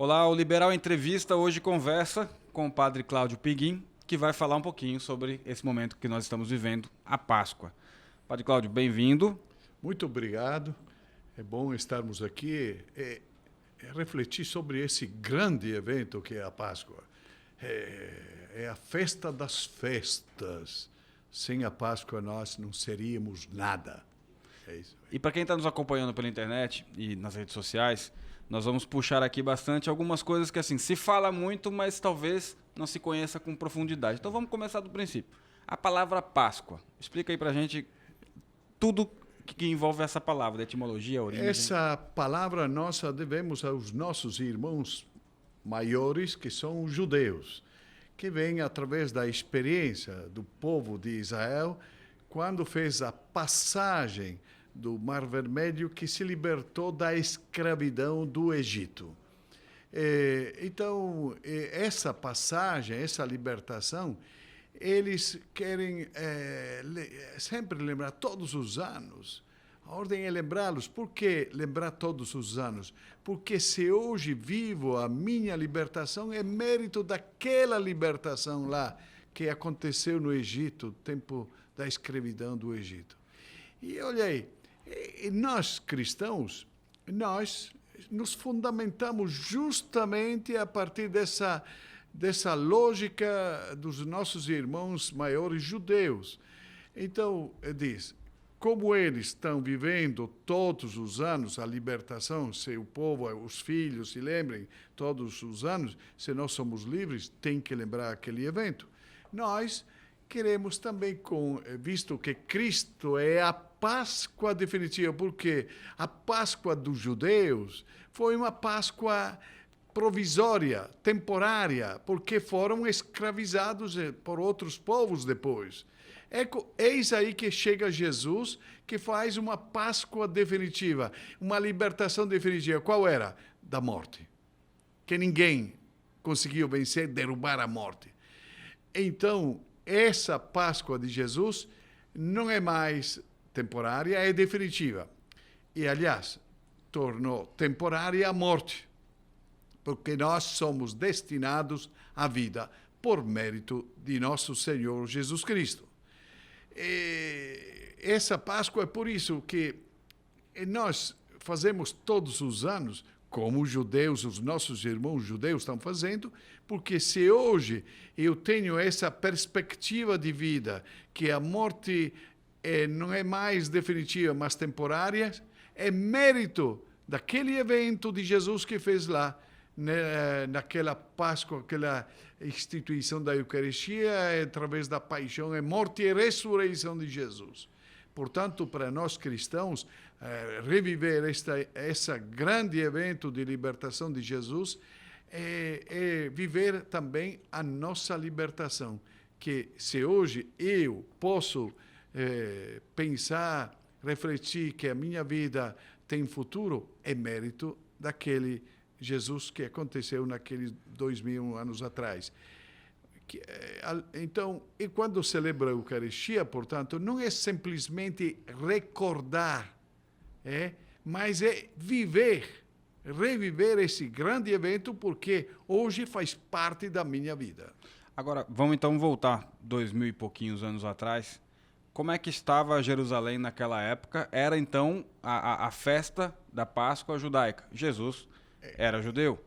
Olá, o Liberal Entrevista hoje conversa com o padre Cláudio Piguim, que vai falar um pouquinho sobre esse momento que nós estamos vivendo, a Páscoa. Padre Cláudio, bem-vindo. Muito obrigado. É bom estarmos aqui e refletir sobre esse grande evento que é a Páscoa. É a festa das festas. Sem a Páscoa nós não seríamos nada. É isso. E para quem está nos acompanhando pela internet e nas redes sociais, nós vamos puxar aqui bastante algumas coisas que assim se fala muito, mas talvez não se conheça com profundidade. Então vamos começar do princípio. A palavra Páscoa. Explica aí para a gente tudo que envolve essa palavra, a etimologia, a origem. Essa palavra nossa devemos aos nossos irmãos maiores, que são os judeus, que vêm através da experiência do povo de Israel, quando fez a passagem do Mar Vermelho, que se libertou da escravidão do Egito. Então, essa passagem, essa libertação, eles querem sempre lembrar todos os anos. A ordem é lembrá-los. Por que lembrar todos os anos? Porque se hoje vivo a minha libertação, é mérito daquela libertação lá que aconteceu no Egito, tempo da escravidão do Egito. E olha aí, nós cristãos, nós nos fundamentamos justamente a partir dessa lógica dos nossos irmãos maiores judeus. Então, diz, como eles estão vivendo todos os anos a libertação, se o povo, os filhos se lembrem todos os anos, se nós somos livres, tem que lembrar aquele evento. Nós queremos também, visto que Cristo é a Páscoa definitiva, porque a Páscoa dos judeus foi uma Páscoa provisória, temporária, porque foram escravizados por outros povos depois. Eis aí que chega Jesus, que faz uma Páscoa definitiva, uma libertação definitiva. Qual era? Da morte. Que ninguém conseguiu vencer, derrubar a morte. Então, essa Páscoa de Jesus não é mais temporária, é definitiva. E, aliás, tornou temporária a morte, porque nós somos destinados à vida por mérito de nosso Senhor Jesus Cristo. E essa Páscoa é por isso que nós fazemos todos os anos, como os judeus, os nossos irmãos judeus estão fazendo, porque se hoje eu tenho essa perspectiva de vida, que a morte não é mais definitiva, mas temporária, é mérito daquele evento de Jesus que fez lá, naquela Páscoa, aquela instituição da Eucaristia, através da paixão, morte e ressurreição de Jesus. Portanto, para nós cristãos, reviver esse grande evento de libertação de Jesus é viver também a nossa libertação. Que se hoje eu posso pensar, refletir que a minha vida tem futuro, é mérito daquele Jesus que aconteceu naqueles 2000 anos atrás. Então, e quando celebra a Eucaristia, portanto, não é simplesmente recordar, mas é reviver esse grande evento, porque hoje faz parte da minha vida. Agora, vamos então voltar 2000 e pouquinhos anos atrás. Como é que estava Jerusalém naquela época? Era então a festa da Páscoa judaica. Jesus era judeu.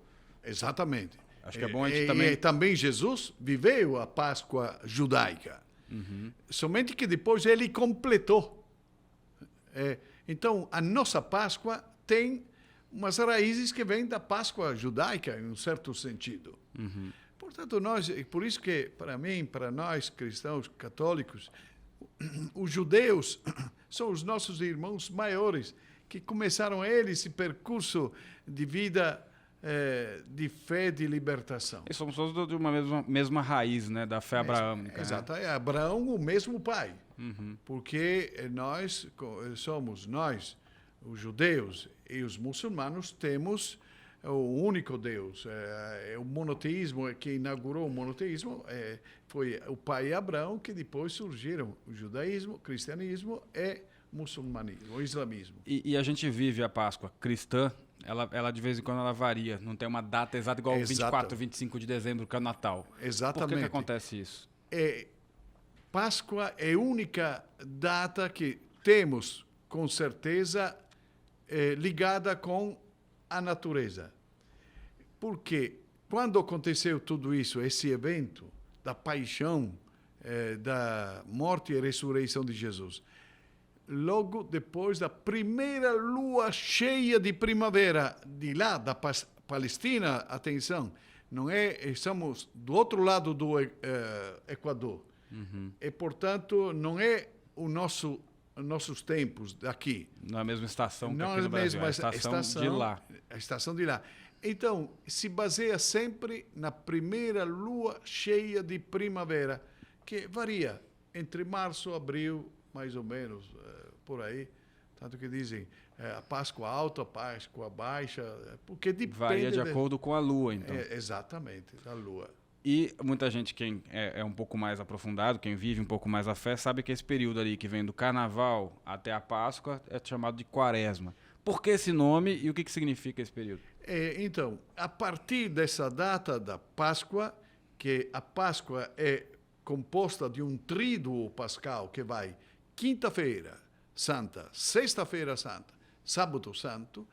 Exatamente. Acho que é bom a gente também... Também Jesus viveu a Páscoa judaica. Uhum. Somente que depois ele completou. Então, a nossa Páscoa tem umas raízes que vêm da Páscoa judaica, em um certo sentido. Uhum. Portanto, por isso que, para mim, para nós cristãos católicos, os judeus são os nossos irmãos maiores, que começaram esse percurso de vida de fé, de libertação. E somos todos de uma mesma raiz, né, da fé abraâmica. Exato, né? é Abraão o mesmo pai, Uhum. porque nós, os judeus e os muçulmanos, temos o único Deus. O monoteísmo, que inaugurou o monoteísmo, foi o pai Abraão, que depois surgiram o judaísmo, o cristianismo e muçulmanismo, o islamismo. E a gente vive a Páscoa cristã, ela de vez em quando ela varia, não tem uma data exata igual 24, 25 de dezembro, que é o Natal. Exatamente. Por que acontece isso? Páscoa é a única data que temos, com certeza, ligada com a natureza. Porque quando aconteceu tudo isso, esse evento da paixão, da morte e ressurreição de Jesus, logo depois da primeira lua cheia de primavera de lá, da Palestina, atenção, não é? Estamos do outro lado do Equador. Uhum. E, portanto, não é nossos tempos daqui. Não é a mesma estação que não aqui no Brasil, é a estação de lá. A estação de lá. Então, se baseia sempre na primeira lua cheia de primavera, que varia entre março e abril, mais ou menos, por aí. Tanto que dizem a Páscoa alta, a Páscoa baixa, porque depende... Varia de acordo com a lua, então. Exatamente, da lua. E muita gente, quem é um pouco mais aprofundado, quem vive um pouco mais a fé, sabe que esse período ali que vem do Carnaval até a Páscoa é chamado de Quaresma. Por que esse nome e o que significa esse período? Então, a partir dessa data da Páscoa, que a Páscoa é composta de um tríduo pascal que vai quinta-feira santa, sexta-feira santa, sábado santo,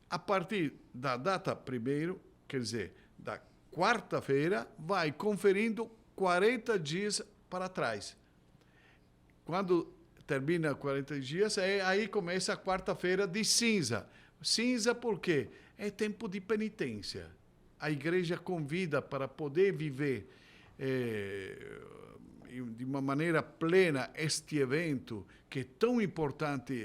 a partir da data primeiro, quer dizer, da quarta-feira, vai conferindo 40 dias para trás. Quando termina 40 dias, aí começa a quarta-feira de cinza. Cinza por quê? É tempo de penitência. A igreja convida para poder viver de uma maneira plena este evento, que é tão importante,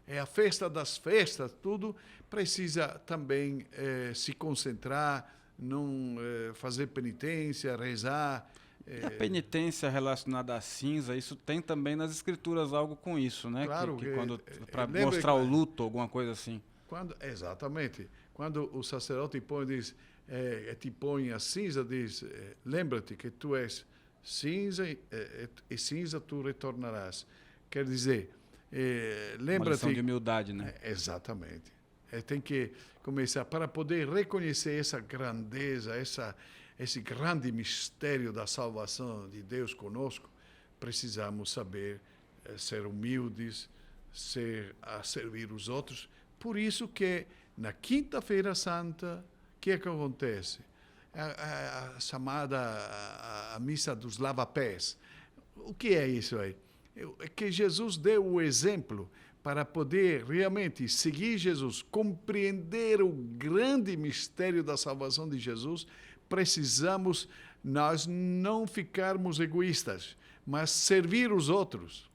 é a festa das festas, tudo, precisa também se concentrar, não fazer penitência, rezar. E a penitência relacionada à cinza, isso tem também nas escrituras algo com isso, né? Claro, para mostrar o luto, alguma coisa assim. Exatamente. Quando o sacerdote te põe a cinza, diz, lembra-te que tu és cinza e cinza tu retornarás. Quer dizer, lembra-te... Uma lição de humildade, né? Exatamente. Tem que começar, para poder reconhecer essa grandeza, esse grande mistério da salvação de Deus conosco, precisamos saber ser humildes, a servir os outros. Por isso que na quinta-feira santa, o que acontece? A chamada a missa dos lava-pés. O que é isso aí? É que Jesus deu o exemplo para poder realmente seguir Jesus, compreender o grande mistério da salvação de Jesus. Precisamos nós não ficarmos egoístas, mas servir os outros,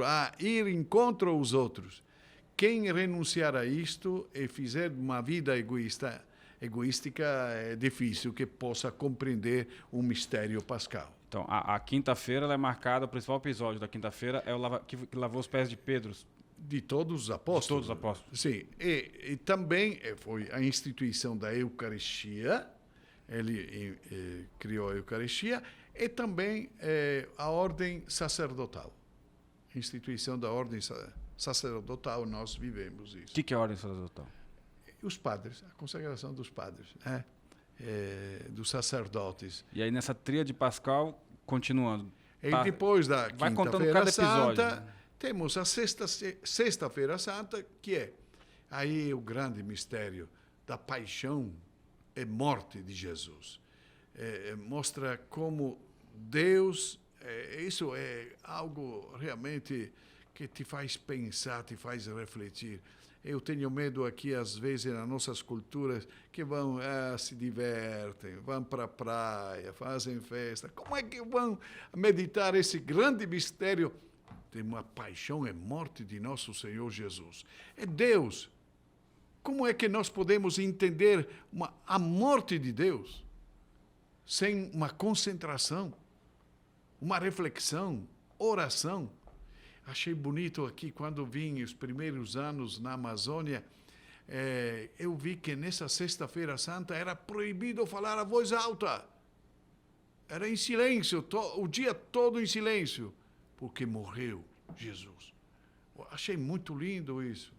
a ir encontro aos outros. Quem renunciar a isto e fizer uma vida egoística, é difícil que possa compreender o mistério pascal. Então, a quinta-feira ela é marcada, o principal episódio da quinta-feira é o que lavou os pés de Pedro. De todos os apóstolos. De todos os apóstolos. Sim. E também foi a instituição da Eucaristia, ele criou a Eucaristia, e também a ordem sacerdotal. A instituição da ordem sacerdotal, nós vivemos isso. O que é a ordem sacerdotal? Os padres, a consagração dos padres, dos sacerdotes. E aí nessa tríade pascal, continuando. E depois da quinta-feira santa, né? Temos a sexta-feira santa, que é aí o grande mistério da paixão e morte de Jesus. Mostra como Deus, isso é algo realmente que te faz pensar, te faz refletir. Eu tenho medo aqui, às vezes, nas nossas culturas, que vão, se divertem, vão para a praia, fazem festa. Como é que vão meditar esse grande mistério de uma paixão e morte de nosso Senhor Jesus? É Deus. Como é que nós podemos entender a morte de Deus sem uma concentração, uma reflexão, oração? Achei bonito aqui, quando vim os primeiros anos na Amazônia, eu vi que nessa sexta-feira santa era proibido falar a voz alta. Era em silêncio, o dia todo em silêncio, porque morreu Jesus. Eu achei muito lindo isso.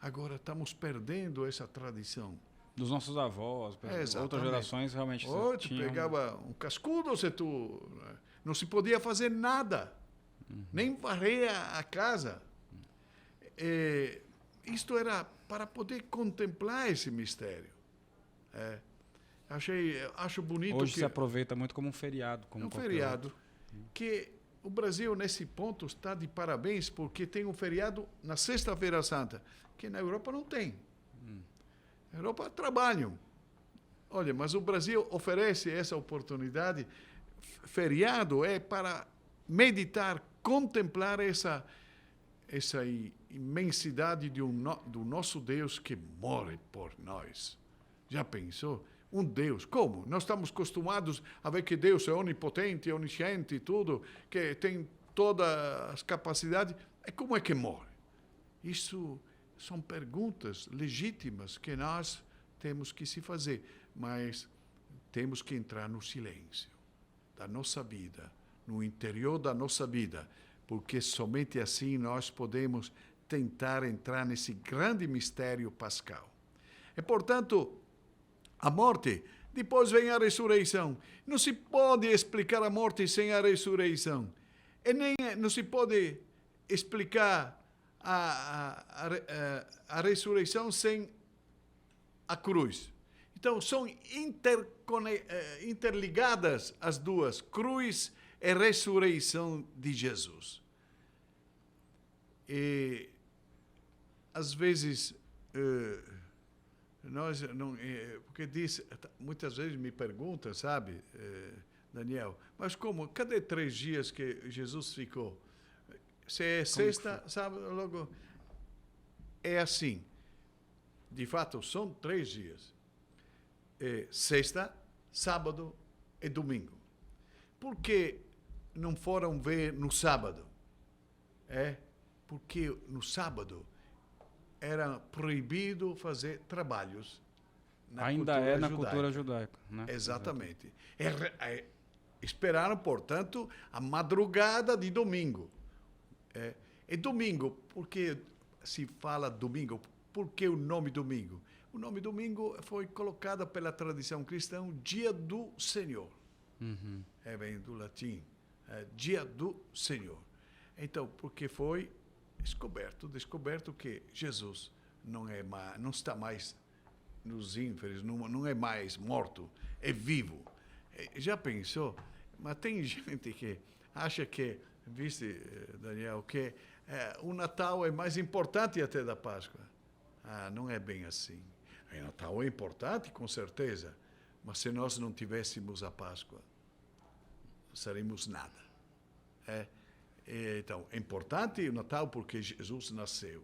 Agora estamos perdendo essa tradição. Dos nossos avós, outras gerações realmente Hoje tinham... pegava um cascudo, não se podia fazer nada, nem varrer a casa. Isto era para poder contemplar esse mistério. Acho bonito Hoje se aproveita muito como um feriado. Como um feriado. Que o Brasil, nesse ponto, está de parabéns, porque tem um feriado na Sexta-feira Santa, que na Europa não tem. Na Europa trabalham. Olha, mas o Brasil oferece essa oportunidade. Feriado é para meditar, contemplar essa imensidade do nosso Deus que morre por nós. Já pensou? Um Deus. Como? Nós estamos acostumados a ver que Deus é onipotente, onisciente e tudo, que tem todas as capacidades. Como é que morre? Isso são perguntas legítimas que nós temos que se fazer, mas temos que entrar no silêncio da nossa vida, no interior da nossa vida, porque somente assim nós podemos tentar entrar nesse grande mistério pascal. E, portanto, a morte, depois vem a ressurreição. Não se pode explicar a morte sem a ressurreição. E nem não se pode explicar a ressurreição sem a cruz. Então, são interligadas as duas, cruz e ressurreição de Jesus. E, às vezes, nós não... Porque muitas vezes me perguntam, sabe, Daniel, mas como? Cadê 3 dias que Jesus ficou? Se é sexta, sábado, logo... É assim. De fato, são 3 dias. Sexta, sábado e domingo. Por que não foram ver no sábado? Porque no sábado era proibido fazer trabalhos. Ainda é na cultura judaica, né? Exatamente. Esperaram, portanto, a madrugada de domingo. E domingo, porque se fala domingo, por que o nome domingo? O nome domingo foi colocado pela tradição cristã, dia do Senhor. Vem do latim, dia do Senhor. Então, porque foi descoberto que Jesus não está mais nos ínferos, não é mais morto, é vivo. Já pensou? Mas tem gente que acha que, viste, Daniel, que o Natal é mais importante até da Páscoa. Não é bem assim. O Natal é importante, com certeza, mas se nós não tivéssemos a Páscoa, não seríamos nada. Então, é importante o Natal porque Jesus nasceu,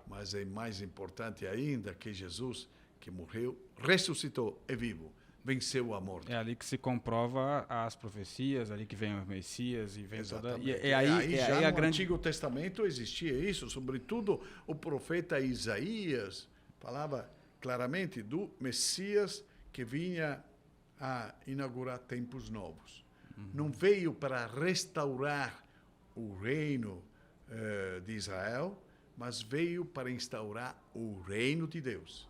mas é mais importante ainda que Jesus, que morreu, ressuscitou, é vivo, venceu a morte. É ali que se comprova as profecias, ali que vem o Messias e vem Exatamente. toda... aí já no Antigo Testamento existia isso, sobretudo o profeta Isaías falava claramente do Messias que vinha a inaugurar tempos novos. Não veio para restaurar o reino de Israel, mas veio para instaurar o reino de Deus.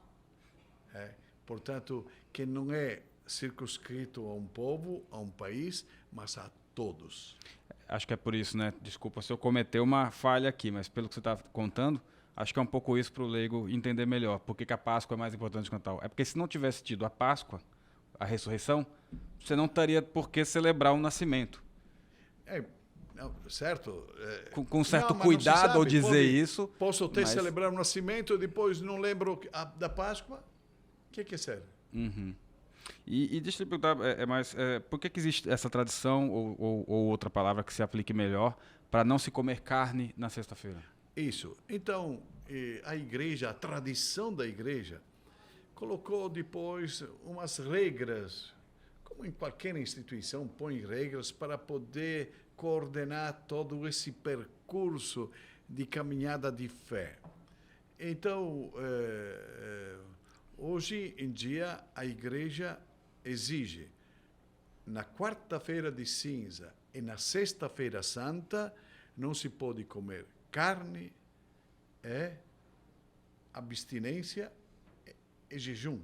Portanto, que não é circunscrito a um povo, a um país, mas a todos. Acho que é por isso, né? Desculpa se eu cometer uma falha aqui, mas pelo que você está contando, acho que é um pouco isso para o leigo entender melhor. Por que a Páscoa é mais importante que o Natal? É porque se não tivesse tido a Páscoa, a ressurreição, você não teria por que celebrar o nascimento. Certo? Com certo cuidado ao dizer isso. Posso celebrar o nascimento e depois não lembro da Páscoa? O que serve? E deixa eu te perguntar, por que existe essa tradição ou outra palavra que se aplique melhor para não se comer carne na sexta-feira? Isso. Então, a igreja, a tradição da igreja, colocou depois umas regras, como em qualquer instituição põe regras para poder coordenar todo esse percurso de caminhada de fé. Então, hoje em dia, a igreja exige, na quarta-feira de cinza e na sexta-feira santa, não se pode comer carne, abstinência e jejum.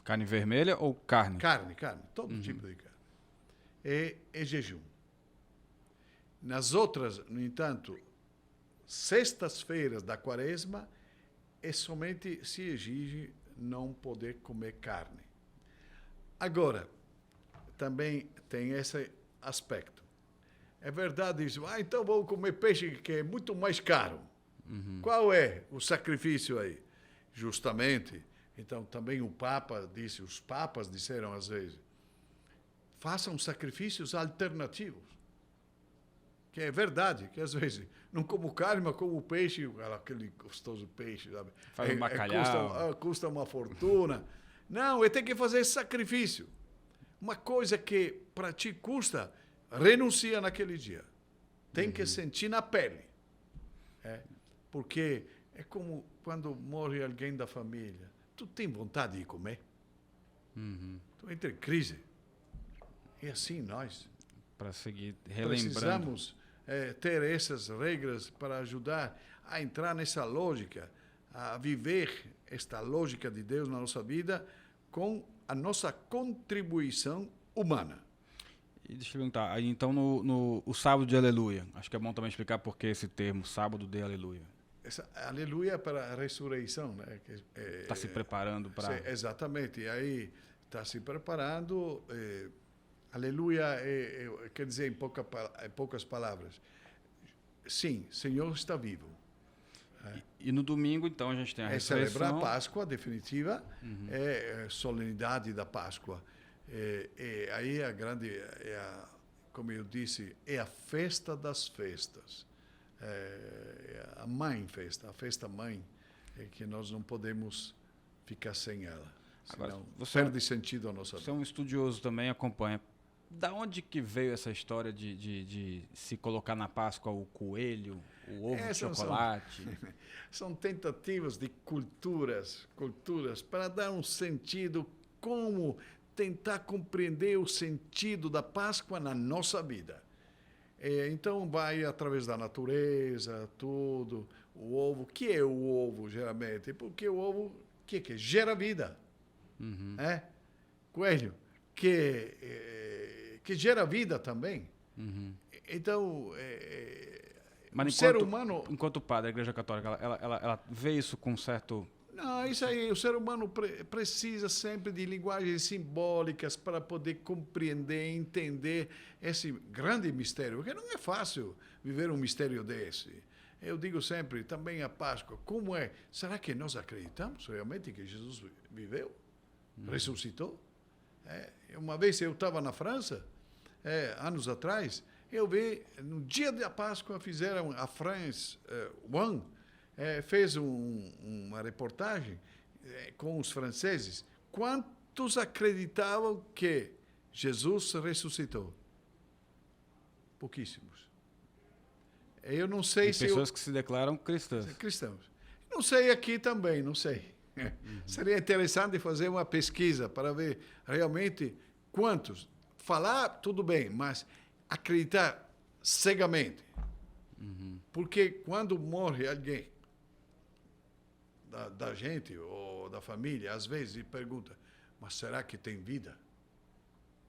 Carne vermelha ou carne? Carne, todo tipo de carne. E jejum. Nas outras, no entanto, sextas-feiras da quaresma, somente se exige não poder comer carne. Agora, também tem esse aspecto. É verdade isso. Então vou comer peixe que é muito mais caro. Qual é o sacrifício aí? Justamente, então também o Papa disse, os papas disseram às vezes, façam sacrifícios alternativos. Que é verdade, que às vezes não como carne, mas como peixe, aquele gostoso peixe, sabe? Faz um bacalhau. Custa uma fortuna. Não, tem que fazer sacrifício. Uma coisa que para ti custa, renuncia naquele dia. Tem que sentir na pele. Porque é como quando morre alguém da família. Tu tem vontade de comer? Tu entra em crise. E assim nós. Para seguir relembrando. Precisamos ter essas regras para ajudar a entrar nessa lógica, a viver esta lógica de Deus na nossa vida com a nossa contribuição humana. E deixa eu perguntar, aí então no sábado de aleluia, acho que é bom também explicar por que esse termo, sábado de aleluia. Aleluia para a ressurreição, né? Está se preparando para... Exatamente, e aí está se preparando... Aleluia quer dizer em poucas palavras. Sim, Senhor está vivo. E no domingo, então, a gente tem a ressurreição. Celebrar a Páscoa definitiva, é solenidade da Páscoa. Aí a grande, como eu disse, é a festa das festas. A mãe festa, a festa mãe, que nós não podemos ficar sem ela. Senão perde sentido a nossa vida. Você é um estudioso também, acompanha. Da onde que veio essa história de se colocar na Páscoa o coelho, o ovo de chocolate? São tentativas de culturas para dar um sentido, como tentar compreender o sentido da Páscoa na nossa vida. Então vai através da natureza, tudo, o ovo. O que é o ovo, geralmente? Porque o ovo, que gera vida. Coelho, que gera vida também. Então, mas o ser humano... Enquanto padre, a Igreja Católica, ela vê isso com certo... Não, isso aí, o ser humano precisa sempre de linguagens simbólicas para poder compreender, entender esse grande mistério, porque não é fácil viver um mistério desse. Eu digo sempre, também a Páscoa, como é? Será que nós acreditamos realmente que Jesus viveu? Ressuscitou? Uma vez eu estava na França, anos atrás, eu vi, no dia da Páscoa, fizeram a France One, fez uma reportagem com os franceses. Quantos acreditavam que Jesus ressuscitou? Pouquíssimos. Eu não sei se... pessoas que se declaram cristãs. Cristãos. Não sei aqui também, não sei. Seria interessante fazer uma pesquisa para ver realmente quantos. Falar, tudo bem, mas acreditar cegamente. Porque quando morre alguém da gente ou da família, às vezes pergunta, mas será que tem vida?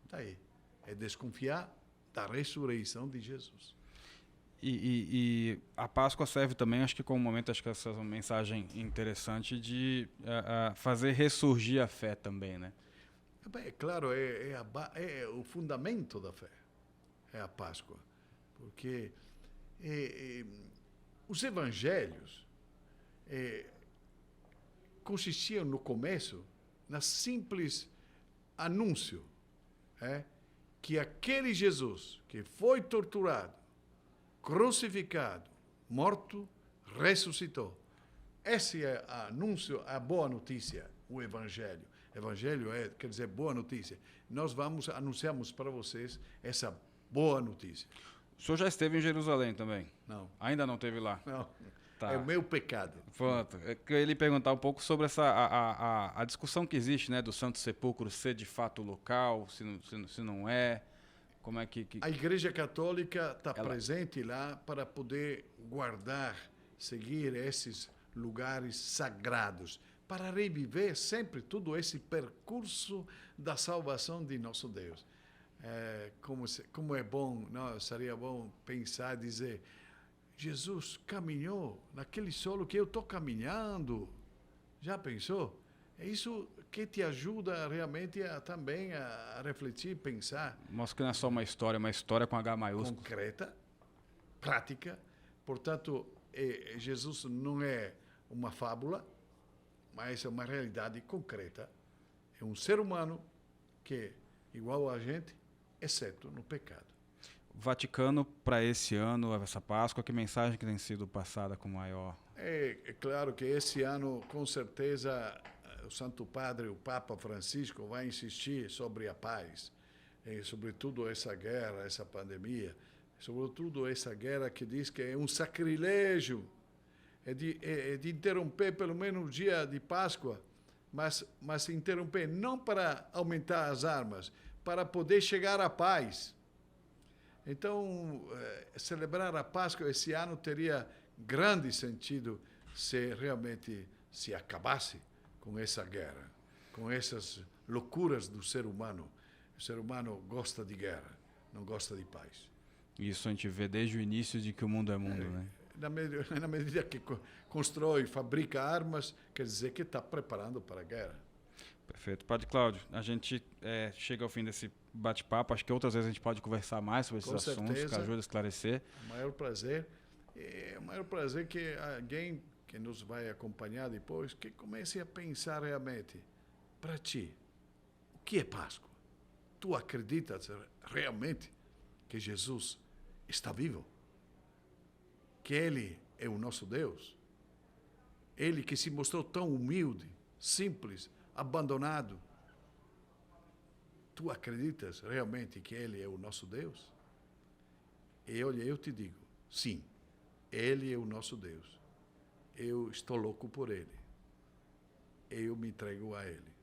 Daí, é desconfiar da ressurreição de Jesus. E a Páscoa serve também, acho que como momento, acho que essa é uma mensagem interessante de fazer ressurgir a fé também, né? É claro, é o fundamento da fé, é a Páscoa. Porque os evangelhos consistiam no começo na simples anúncio que aquele Jesus que foi torturado, crucificado, morto, ressuscitou. Esse é o anúncio, a boa notícia, o Evangelho. Evangelho quer dizer boa notícia. Nós anunciamos para vocês essa boa notícia. O senhor já esteve em Jerusalém também? Não. Ainda não esteve lá? Não. Tá. É o meu pecado. Pronto. Eu queria lhe perguntar um pouco sobre a discussão que existe, né, do Santo Sepulcro ser de fato local, se não é. Como é que... A Igreja Católica está Ela- presente lá para poder guardar, seguir esses lugares sagrados, para reviver sempre todo esse percurso da salvação de nosso Deus. Como é bom, não, seria bom pensar, dizer, Jesus caminhou naquele solo que eu estou caminhando. Já pensou? É isso que te ajuda realmente também a refletir, pensar. Mostra que não é só uma história com H maiúsculo. Concreta, prática. Portanto, Jesus não é uma fábula, mas é uma realidade concreta. É um ser humano que é igual a gente, exceto no pecado. Vaticano, para esse ano, essa Páscoa, que mensagem que tem sido passada com maior... É claro que esse ano, com certeza, o Santo Padre, o Papa Francisco, vai insistir sobre a paz, sobretudo essa guerra, essa pandemia, sobretudo essa guerra que diz que é um sacrilégio, é de interromper pelo menos o dia de Páscoa, mas interromper não para aumentar as armas, para poder chegar à paz. Então, celebrar a Páscoa esse ano teria grande sentido se realmente se acabasse com essa guerra, com essas loucuras do ser humano. O ser humano gosta de guerra, não gosta de paz. Isso a gente vê desde o início de que o mundo é mundo, né? Na medida que constrói, fabrica armas, quer dizer que está preparando para a guerra. Perfeito. Padre Cláudio, a gente chega ao fim desse bate-papo. Acho que outras vezes a gente pode conversar mais sobre esses Com assuntos, certeza. que ajuda a esclarecer. O maior prazer. É o maior prazer que alguém que nos vai acompanhar depois, que comece a pensar realmente, para ti, o que é Páscoa? Tu acreditas realmente que Jesus está vivo? Que Ele é o nosso Deus? Ele que se mostrou tão humilde, simples, abandonado. Tu acreditas realmente que Ele é o nosso Deus? E olha, eu te digo, sim, Ele é o nosso Deus. Eu estou louco por Ele. Eu me entrego a Ele.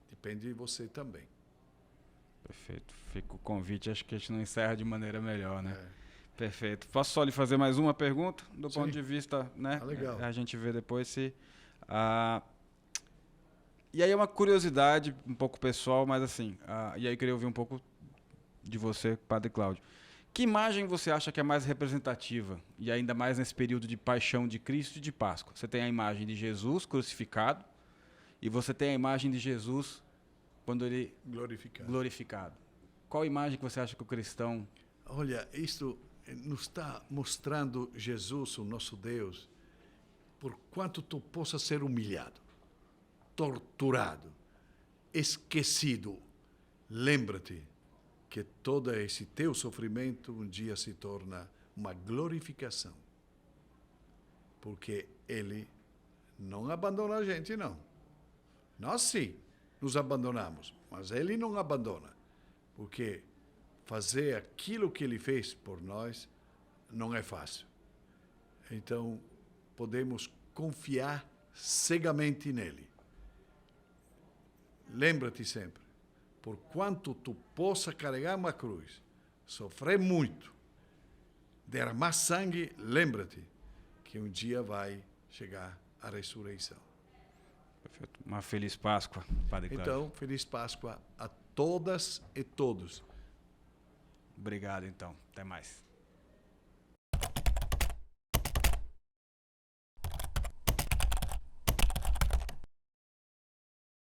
Depende de você também. Perfeito. Fica o convite. Acho que a gente não encerra de maneira melhor, né? É. Perfeito. Posso só lhe fazer mais uma pergunta? Do Sim. ponto de vista, né? Legal. A gente vê depois se... E aí é uma curiosidade um pouco pessoal, mas assim... e aí eu queria ouvir um pouco de você, Padre Cláudio. Que imagem você acha que é mais representativa? E ainda mais nesse período de paixão de Cristo e de Páscoa. Você tem a imagem de Jesus crucificado e você tem a imagem de Jesus quando ele... glorificado. Qual imagem que você acha que o cristão... Olha, isto nos está mostrando Jesus, o nosso Deus, por quanto tu possa ser humilhado, torturado, esquecido. Lembra-te que todo esse teu sofrimento um dia se torna uma glorificação. Porque Ele não abandona a gente, não. Nós sim nos abandonamos, mas Ele não abandona. Porque fazer aquilo que Ele fez por nós não é fácil. Então, podemos confiar cegamente nele. Lembra-te sempre, por quanto tu possa carregar uma cruz, sofrer muito, derramar sangue, lembra-te que um dia vai chegar a ressurreição. Perfeito. Uma feliz Páscoa, Padre Cláudio. Então, feliz Páscoa a todas e todos. Obrigado, então. Até mais.